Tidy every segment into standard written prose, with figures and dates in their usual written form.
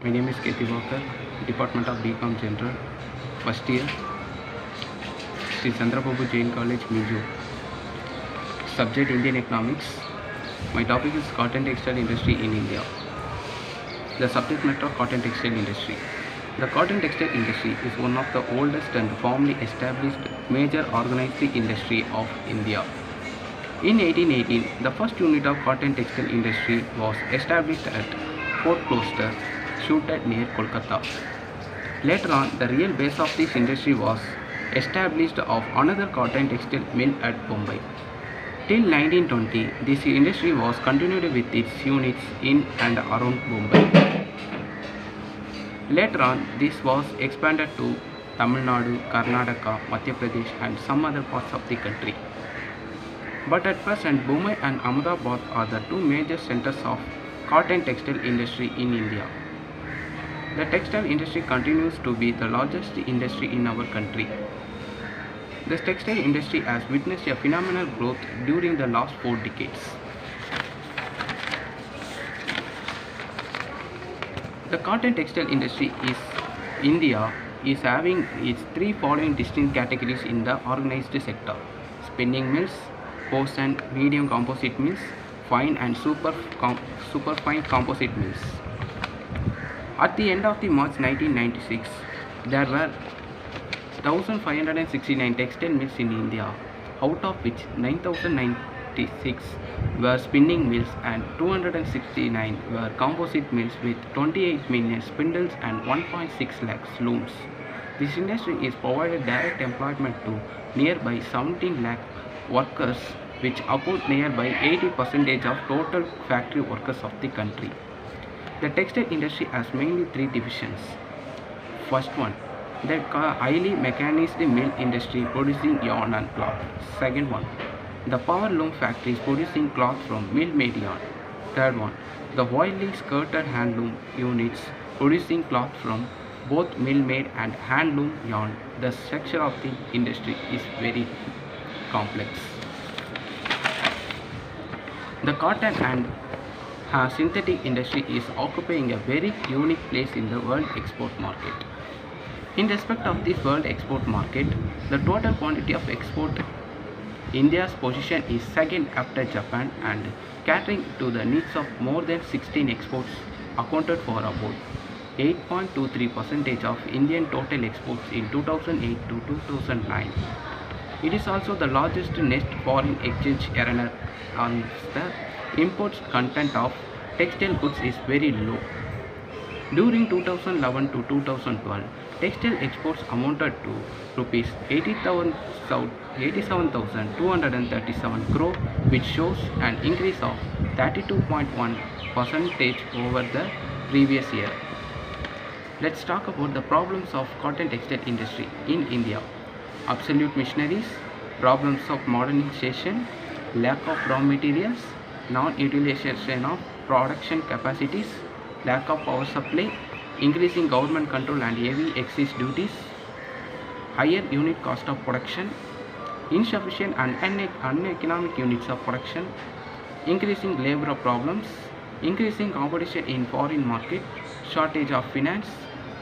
My name is Kethi Walker, Department of BCom General, first year, Sri Chandrababu Jain College, Minju. Subject Indian Economics. My topic is cotton textile industry in India. The subject matter cotton textile industry. The cotton textile industry is one of the oldest and formally established major organized industry of India. In 1818, the first unit of cotton textile industry was established at Fort Gloucester, Shooted near Kolkata. Later on, the real base of this industry was established of another cotton textile mill at Bombay. Till 1920, this industry was continued with its units in and around Bombay. Later on, this was expanded to Tamil Nadu, Karnataka, Madhya Pradesh and some other parts of the country. But at present, Bombay and Ahmedabad are the two major centers of cotton textile industry in India. The textile industry continues to be the largest industry in our country. The textile industry has witnessed a phenomenal growth during the last 4 decades. The cotton textile industry in India is having its 3 following distinct categories in the organized sector: spinning mills, coarse and medium composite mills, fine and superfine composite mills. At the end of the March 1996, there were 1,569 textile mills in India, out of which 9,096 were spinning mills and 269 were composite mills with 28 million spindles and 1.6 lakhs looms. This industry is provided direct employment to nearby 17 lakh workers, which account nearby 80% of total factory workers of the country. The textile industry has mainly 3 divisions. First one, the highly mechanized mill industry producing yarn and cloth. Second one, the power loom factories producing cloth from mill-made yarn. Third one, the widely skirted handloom units producing cloth from both mill-made and handloom yarn. The structure of the industry is very complex. The cotton and synthetic industry is occupying a very unique place in the world export market. In respect of this world export market, the total quantity of export, India's position is second after Japan, and catering to the needs of more than 16 exports accounted for about 8.23% of Indian total exports in 2008 to 2009. It is also the largest net foreign exchange earner, and the import content of textile goods is very low. During 2011 to 2012, textile exports amounted to rupees 87,237 crore, which shows an increase of 32.1% over the previous year. Let's talk about the problems of cotton textile industry in India. Obsolete machineries, problems of modernization, lack of raw materials, non-utilization of production capacities, lack of power supply, increasing government control and heavy excise duties, higher unit cost of production, insufficient and uneconomic units of production, increasing labor problems, increasing competition in foreign market, shortage of finance,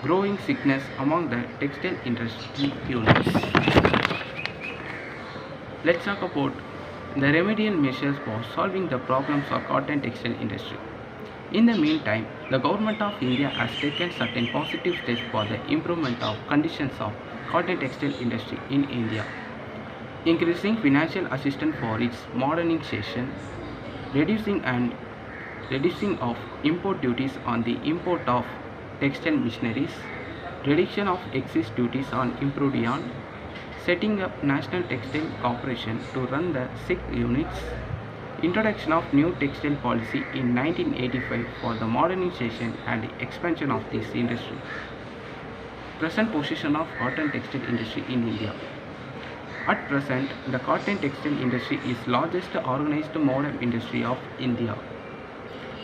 growing sickness among the textile industry units. Let's talk about the remedial measures for solving the problems of cotton textile industry. In the meantime, the government of India has taken certain positive steps for the improvement of conditions of cotton textile industry in India, increasing financial assistance for its modernization, reducing of import duties on the import of textile machineries, reduction of excise duties on improved yarn, setting up National Textile Corporation to run the 6 units, introduction of new textile policy in 1985 for the modernization and expansion of this industry. Present position of cotton textile industry in India. At present, the cotton textile industry is largest organized modern industry of India.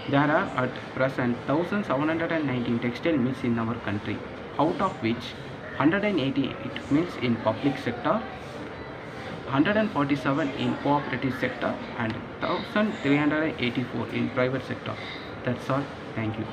There are at present 1,719 textile mills in our country, out of which 188 mills in public sector, 147 in cooperative sector and 1384 in private sector. That's all. Thank you.